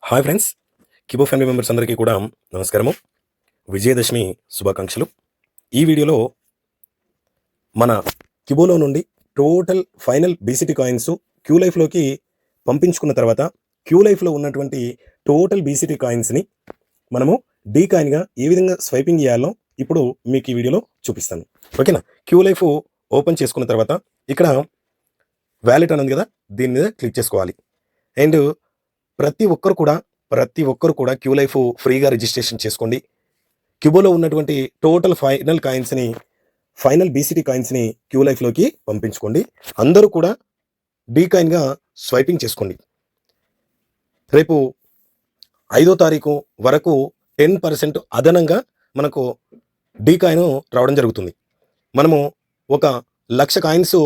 Hi friends, కిబో family members అందరికీ కూడా నమస్కారము. విజయదశమి శుభాకాంక్షలు. ఈ వీడియోలో మన కిబోలో నుండి total final BCT coins Q లైఫ్లోకి పంపించుకున్న తర్వాత క్యూ లైఫ్లో ఉన్నటువంటి టోటల్ బీసీటీ కాయిన్స్ని మనము డీ కాయిన్గా ఏ విధంగా స్వైపింగ్ చేయాలో ఇప్పుడు మీకు ఈ వీడియోలో చూపిస్తాను. ఓకేనా? క్యూ లైఫ్ ఓపెన్ చేసుకున్న తర్వాత ఇక్కడ వ్యాలెట్ అన్నది కదా, దీని మీద క్లిక్ చేసుకోవాలి. అండ్ ప్రతి ఒక్కరు కూడా క్యూ లైఫ్ ఫ్రీగా రిజిస్ట్రేషన్ చేసుకోండి. క్యూబోలో ఉన్నటువంటి టోటల్ ఫైనల్ బీసీటీ కాయిన్స్ని క్యూ లైఫ్లోకి పంపించుకోండి. అందరూ కూడా డీ కాయిన్గా స్వైపింగ్ చేసుకోండి. రేపు 5వ తారీఖు వరకు 10% అదనంగా మనకు డీ కాయిన్ రావడం జరుగుతుంది. మనము 1,00,000 కాయిన్స్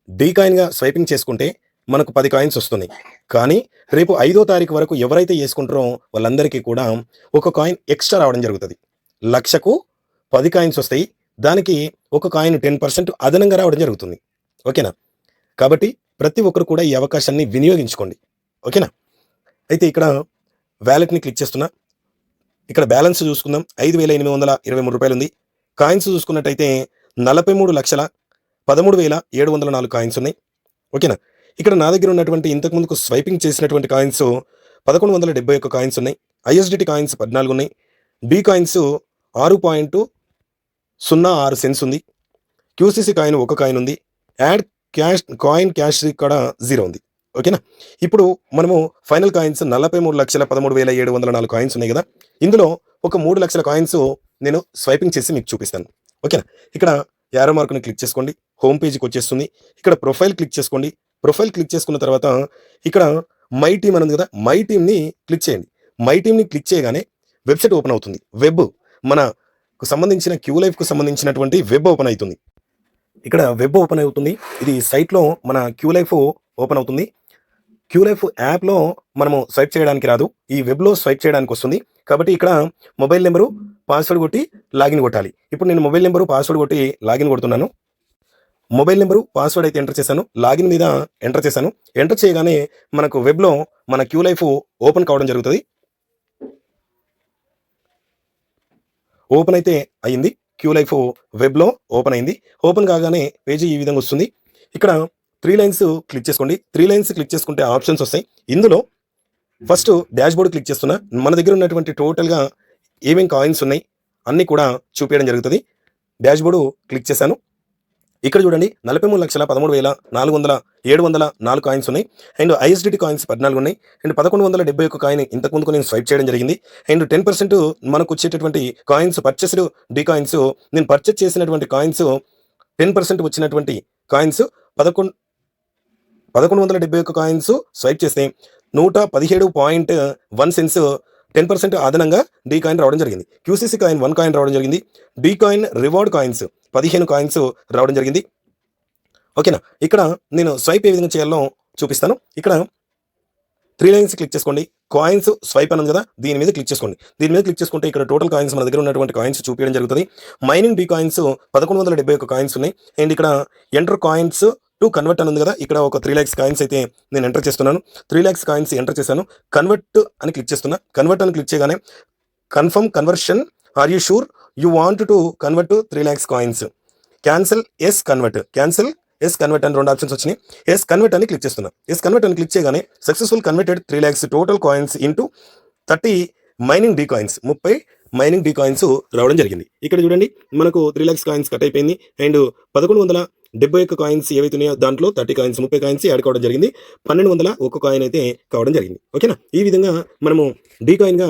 డీ కాయిన్గా స్వైపింగ్ చేసుకుంటే మనకు 10 కాయిన్స్ వస్తున్నాయి. కానీ రేపు 5వ తారీఖు వరకు ఎవరైతే చేసుకుంటారో వాళ్ళందరికీ కూడా 1 కాయిన్ ఎక్స్ట్రా రావడం జరుగుతుంది. 1,00,000కు 10 కాయిన్స్ వస్తాయి. దానికి 1 కాయిన్ 10% అదనంగా రావడం జరుగుతుంది. ఓకేనా? కాబట్టి ప్రతి ఒక్కరు కూడా ఈ అవకాశాన్ని వినియోగించుకోండి. ఓకేనా? అయితే ఇక్కడ వ్యాలెట్ని క్లిక్ చేస్తున్నా. ఇక్కడ బ్యాలెన్స్ చూసుకుందాం. 5,823 రూపాయలు ఉంది. కాయిన్స్ చూసుకున్నట్టయితే 43,13,704 కాయిన్స్ ఉన్నాయి. ఓకేనా? ఇక్కడ నా దగ్గర ఉన్నటువంటి ఇంతకుముందుకు స్వైపింగ్ చేసినటువంటి కాయిన్స్ 1,171 కాయిన్స్ ఉన్నాయి. ఐఎస్డిటి కాయిన్స్ 14 ఉన్నాయి. డీ కాయిన్స్ 6.06 సెన్స్ ఉంది. క్యూసీసీ కాయిన్ 1 కాయిన్ ఉంది. యాడ్ క్యాష్ కూడా 0 ఉంది. ఓకేనా? ఇప్పుడు మనము ఫైనల్ కాయిన్స్ 43,13,704 కాయిన్స్ ఉన్నాయి కదా, ఇందులో 3,00,000 కాయిన్స్ నేను స్వైపింగ్ చేసి మీకు చూపిస్తాను. ఓకేనా? ఇక్కడ యారో మార్క్ని క్లిక్ చేసుకోండి. హోమ్ పేజీకి వచ్చేస్తుంది. ఇక్కడ ప్రొఫైల్ క్లిక్ చేసుకోండి. ప్రొఫైల్ క్లిక్ చేసుకున్న తర్వాత ఇక్కడ మై టీమ్ అని ఉంది కదా, మై టీమ్ని క్లిక్ చేయండి. మై టీమ్ని క్లిక్ చేయగానే వెబ్సైట్ ఓపెన్ అవుతుంది. వెబ్ మనకు సంబంధించిన క్యూ లైఫ్కు సంబంధించినటువంటి వెబ్ ఓపెన్ అవుతుంది. ఇక్కడ వెబ్ ఓపెన్ అవుతుంది. ఇది సైట్లో మన క్యూ లైఫ్ ఓపెన్ అవుతుంది. క్యూ లైఫ్ యాప్లో మనము స్వైప్ చేయడానికి రాదు, ఈ వెబ్లో స్వైప్ చేయడానికి వస్తుంది. కాబట్టి ఇక్కడ మొబైల్ నెంబరు పాస్వర్డ్ కొట్టి లాగిన్ కొట్టాలి. ఇప్పుడు నేను మొబైల్ నెంబరు పాస్వర్డ్ కొట్టి లాగిన్ కొడుతున్నాను. మొబైల్ నెంబరు పాస్వర్డ్ అయితే ఎంటర్ చేశాను. లాగిన్ మీద ఎంటర్ చేశాను. ఎంటర్ చేయగానే మనకు వెబ్లో మన క్యూ లైఫ్ ఓపెన్ కావడం జరుగుతుంది. ఓపెన్ అయితే అయ్యింది. క్యూ లైఫ్ వెబ్లో ఓపెన్ అయింది. ఓపెన్ కాగానే పేజీ ఈ విధంగా వస్తుంది. ఇక్కడ 3 లైన్స్ క్లిక్ చేసుకోండి. 3 లైన్స్ క్లిక్ చేసుకుంటే ఆప్షన్స్ వస్తాయి. ఇందులో ఫస్ట్ డాష్ బోర్డ్ క్లిక్ చేస్తున్నా. మన దగ్గర ఉన్నటువంటి టోటల్గా ఏమేమి కాయిన్స్ ఉన్నాయి అన్నీ కూడా చూపించడం జరుగుతుంది. డాష్ బోర్డు క్లిక్ చేశాను. ఇక్కడ చూడండి, 43,13,704 కాయిన్స్ ఉన్నాయి. అండ్ ఐఎస్డిటి కాయిన్స్ 14 ఉన్నాయి. అండ్ 1,171 కాయిన్ ఇంతకుముందుకు నేను స్వైప్ చేయడం జరిగింది. అండ్ 10% మనకు వచ్చేటటువంటి కాయిన్స్ పర్చేస్డ్ డీ కాయిన్స్, నేను పర్చేస్ చేసినటువంటి కాయిన్స్ 10% వచ్చినటువంటి కాయిన్స్ 1,171 కాయిన్స్ స్వైప్ చేస్తే 117.1 సెన్స్ 10% అదనంగా డీ కాయిన్ రావడం జరిగింది. క్యూసీసీ కాయిన్ 1 కాయిన్ రావడం జరిగింది. D coin reward coins 15 coins రావడం జరిగింది. ఓకేనా? ఇక్కడ నేను స్వైప్ ఏ విధంగా చేయాలో చూపిస్తాను. ఇక్కడ 3 లైన్స్ క్లిక్ చేసుకోండి. కాయిన్స్ స్వైప్ అన్నది కదా, దీని మీద క్లిక్ చేసుకోండి. దీని మీద క్లిక్ చేసుకుంటే ఇక్కడ టోటల్ కాయిన్స్ మన దగ్గర ఉన్నటువంటి కాయిన్స్ చూపించడం జరుగుతుంది. మైనింగ్ డీ కాయిన్స్ 1,171 కాయిన్స్ ఉన్నాయి. అండ్ ఇక్కడ ఎంటర్ కాయిన్స్ టు కన్వర్ట్ అని ఉంది కదా, ఇక్కడ 3 lakhs కాయిన్స్ అయితే నేను ఎంటర్ చేస్తున్నాను. 3 lakhs కాయిన్స్ ఎంటర్ చేశాను. కన్వర్ట్ అని క్లిక్ చేస్తున్నా. కన్వర్ట్ అని క్లిక్ చేయగానే confirm conversion, are you sure you want to convert to 3 lakhs coins, cancel yes convert, cancel yes convert అని 2 ఆప్షన్స్ వచ్చినాయి. ఎస్ కన్వర్ట్ అని క్లిక్ చేస్తున్నా. ఎస్ కన్వర్ట్ అని క్లిక్ చేయగానే successful converted 3 lakhs total coins into 30 mining D coins, 30 mining D coins రావడం జరిగింది. ఇక్కడ చూడండి, మనకు 3 lakhs కాయిన్స్ కట్ అయిపోయింది. అండ్ 1,171 కాయిన్స్ ఏవైతే ఉన్నాయో దాంట్లో 30 కాయిన్స్, 30 కాయిన్స్ యాడ్ కావడం జరిగింది. 1,201 కాయిన్ అయితే కావడం జరిగింది. ఓకేనా? ఈ విధంగా మనము డీ కాయిన్గా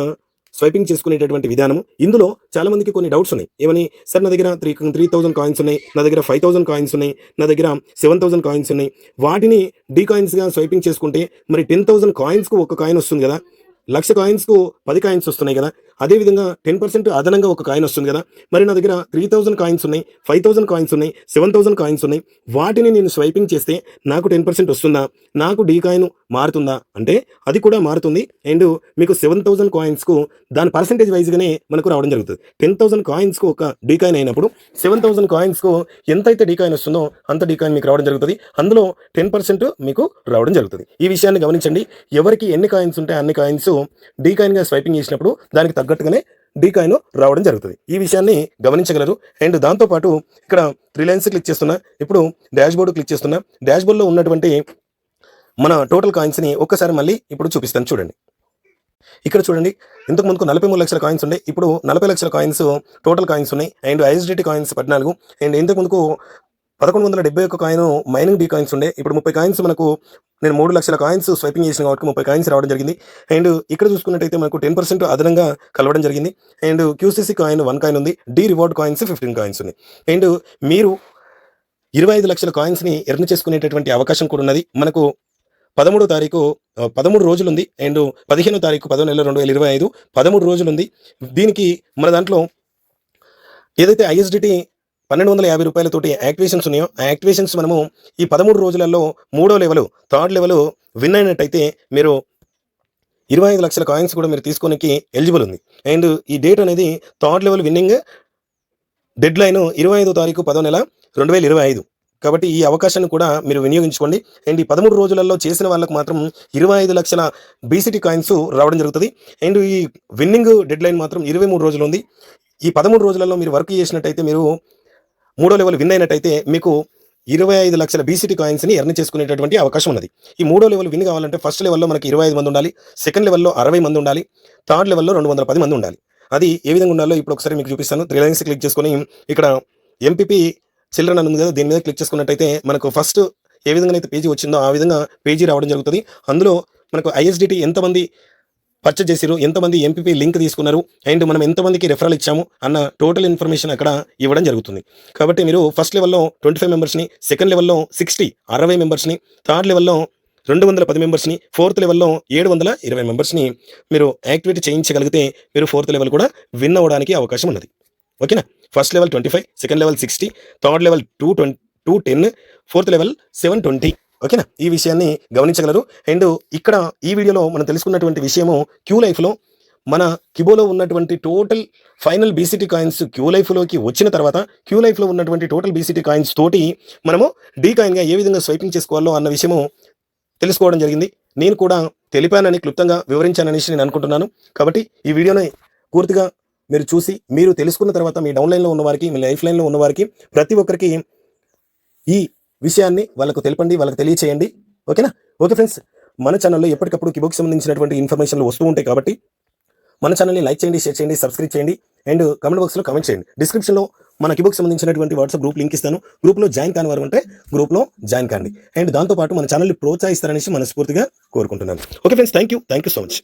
స్వైపింగ్ చేసుకునేటటువంటి విధానము. ఇందులో చాలా మందికి కొన్ని డౌట్స్ ఉన్నాయి. ఏమని, సార్ నా దగ్గర 3,000 కాయిన్స్ ఉన్నాయి, నా దగ్గర 5,000 కాయిన్స్ ఉన్నాయి, నా దగ్గర 7,000 కాయిన్స్ ఉన్నాయి, వాటిని డీ కాయిన్స్గా స్వైపింగ్ చేసుకుంటే మరి 10,000 కాయిన్స్కు 1 కాయిన్ వస్తుంది కదా, 1,00,000 కాయిన్స్కు 10 కాయిన్స్ వస్తున్నాయి కదా, అదేవిధంగా 10% అదనంగా 1 కాయిన్ వస్తుంది కదా, మరి నా దగ్గర 3,000 కాయిన్స్ ఉన్నాయి, 5,000 కాయిన్స్ ఉన్నాయి, 7,000 కాయిన్స్ ఉన్నాయి, వాటిని నేను స్వైపింగ్ చేస్తే నాకు 10% వస్తుందా, నాకు డీ కాయిన్ మారుతుందా అంటే అది కూడా మారుతుంది. అండ్ మీకు 7,000 కాయిన్స్కు దాని పర్సెంటేజ్ వైజ్గానే మనకు రావడం జరుగుతుంది. 10,000 కాయిన్స్కు 1 డీ కాయిన్ అయినప్పుడు 7,000 కాయిన్స్కు ఎంతైతే డీ కాయిన్ వస్తుందో అంత డీ కాయిన్ మీకు రావడం జరుగుతుంది. అందులో 10% మీకు రావడం జరుగుతుంది. ఈ విషయాన్ని గమనించండి. ఎవరికి ఎన్ని కాయిన్స్ ఉంటే అన్ని కాయిన్స్ డీ కాయిన్గా స్వైపింగ్ చేసినప్పుడు దానికి తగ్గట్టుగానే డీ కాయిన్ రావడం జరుగుతుంది. ఈ విషయాన్ని గమనించగలరు. అండ్ దాంతోపాటు ఇక్కడ 3 లైన్స్ క్లిక్ చేస్తున్నా. ఇప్పుడు డాష్ బోర్డు క్లిక్ చేస్తున్నా. డాష్ బోర్డులో ఉన్నటువంటి మన టోటల్ కాయిన్స్ని ఒక్కసారి మళ్ళీ ఇప్పుడు చూపిస్తాను చూడండి. ఇక్కడ చూడండి, ఇంతకు ముందుకు 43 లక్షల కాయిన్స్ ఉండే, ఇప్పుడు 40 లక్షల కాయిన్స్ టోటల్ కాయిన్స్ ఉన్నాయి. And ISDT coins 14. అండ్ ఇంతకు ముందుకు 1171 కాయిన్ మైనింగ్ డీ కాయిన్స్ ఉండే, ఇప్పుడు 30 కాయిన్స్ మనకు నేను 3 లక్షల కాయిన్స్ స్వైపింగ్ చేసిన కాబట్టి 30 కాయిన్స్ రావడం జరిగింది. అండ్ ఇక్కడ చూసుకున్నట్టయితే మనకు 10% అదనంగా కలవడం జరిగింది. అండ్ క్యూసీసీ కాయిన్ 1 కాయిన్ ఉంది. డీ రివార్డ్ కాయిన్స్ 15 కాయిన్స్ ఉన్నాయి. అండ్ మీరు 25 లక్షల కాయిన్స్ని ఎర్న్ చేసుకునేటటువంటి అవకాశం కూడా ఉన్నది. మనకు 13వ తారీఖు 13 రోజులు ఉంది. అండ్ 15వ తారీఖు 10వ నెల 2025 13 రోజులు ఉంది. దీనికి మన దాంట్లో ఏదైతే ఐఎస్డిటీ 1250 రూపాయలతోటి యాక్టివేషన్స్ ఉన్నాయో ఆ యాక్టివేషన్స్ మనము ఈ 13 రోజులలో 3వ లెవెల్ 3rd లెవెల్ విన్ అయినట్టయితే మీరు 25 లక్షల కాయిన్స్ కూడా మీరు తీసుకోనికి ఎలిజిబుల్ ఉంది. అండ్ ఈ డేట్ అనేది 3rd level winning deadline 25వ తారీఖు 10వ నెల 2025. కాబట్టి ఈ అవకాశాన్ని కూడా మీరు వినియోగించుకోండి. అండ్ ఈ 13 రోజులలో చేసిన వాళ్ళకు మాత్రం 25 లక్షల బీసీటీ కాయిన్స్ రావడం జరుగుతుంది. అండ్ ఈ విన్నింగ్ డెడ్ లైన్ మాత్రం 23 రోజులు ఉంది. ఈ 13 రోజులలో మీరు వర్క్ చేసినట్టయితే, మీరు 3వ లెవెల్ విన్ అయినట్టయితే మీకు 25 లక్షల బీసీటీ కాయిన్స్ని ఎర్న్ చేసుకునేటటువంటి అవకాశం ఉన్నది. ఈ 3వ లెవెల్ విన్ కావాలంటే ఫస్ట్ లెవెల్లో మనకి 25 మంది ఉండాలి, సెకండ్ లెవెల్లో 60 మంది ఉండాలి, 3rd లెవెల్లో 210 మంది ఉండాలి. అది ఏ విధంగా ఉండాలో ఇప్పుడు ఒకసారి మీకు చూపిస్తాను. 3 లైన్స్ క్లిక్ చేసుకొని ఇక్కడ ఎంపీపీ చిల్డ్రన్ అని ఉంది కదా, దీని మీద క్లిక్ చేసుకున్నట్టయితే మనకు ఫస్ట్ ఏ విధంగా అయితే పేజీ వచ్చిందో ఆ విధంగా పేజీ రావడం జరుగుతుంది. అందులో మనకు ఐఎస్డిటీ ఎంతమంది పర్చేజ్ చేశారు, ఎంతమంది ఎంపీపీ లింక్ తీసుకున్నారు, అండ్ మనం ఎంతమందికి రెఫరల్ ఇచ్చాము అన్న టోటల్ ఇన్ఫర్మేషన్ అక్కడ ఇవ్వడం జరుగుతుంది. కాబట్టి మీరు ఫస్ట్ లెవెల్లో 25 మెంబర్స్ని, సెకండ్ లెవెల్లో 60 మెంబర్స్ని, 3rd లెవెల్లో 210 మెంబర్స్ని, 4th లెవెల్లో 720 మెంబర్స్ని మీరు యాక్టివేట్ చేయించగలిగితే మీరు 4th లెవెల్ కూడా విన్ అవ్వడానికి అవకాశం ఉన్నది. ఓకేనా? First level 25, second level 60, 3rd level 210, 4th level 720. ఓకేనా? ఈ విషయాన్ని గమనించగలరు. అండ్ ఇక్కడ ఈ వీడియోలో మనం తెలుసుకున్నటువంటి విషయము క్యూ లైఫ్లో మన కిబోలో ఉన్నటువంటి total final BCT coins Q లైఫ్లోకి వచ్చిన తర్వాత క్యూ లైఫ్లో ఉన్నటువంటి టోటల్ బీసీటీ కాయిన్స్ తోటి మనము డీ కాయిన్గా ఏ విధంగా స్వైపింగ్ చేసుకోవాలో అన్న విషయము తెలుసుకోవడం జరిగింది. నేను కూడా తెలిపానని, క్లుప్తంగా వివరించాననేసి నేను అనుకుంటున్నాను. కాబట్టి ఈ వీడియోని పూర్తిగా మీరు చూసి మీరు తెలుసుకున్న తర్వాత మీ డౌన్లైన్లో ఉన్నవారికి, మీ లైఫ్ లైన్లో ఉన్నవారికి ప్రతి ఒక్కరికి ఈ విషయాన్ని వాళ్ళకు తెలపండి, వాళ్ళకి తెలియచేయండి. ఓకేనా? ఓకే ఫ్రెండ్స్, మన ఛానల్లో ఎప్పటికప్పుడు కిబోకి సంబంధించినటువంటి ఇన్ఫర్మేషన్లు వస్తూ ఉంటాయి. కాబట్టి మన ఛానల్ని లైక్ చేయండి, షేర్ చేయండి, సబ్స్క్రైబ్ చేయండి, అండ్ కామెంట్ బాక్స్లో కామెంట్ చేయండి. డిస్క్రిప్షన్లో మన కిబోకి సంబంధించినటువంటి వాట్సాప్ గ్రూప్ లింక్ ఇస్తాను. గ్రూప్లో జాయిన్ కాని వారు ఉంటే గ్రూప్లో జాయిన్ కాండి. అండ్ దాంతోపాటు మన ఛానల్ని ప్రోత్సహిస్తారనేసి మనస్ఫూర్తిగా కోరుకుంటున్నాను. Okay friends, thank you so much.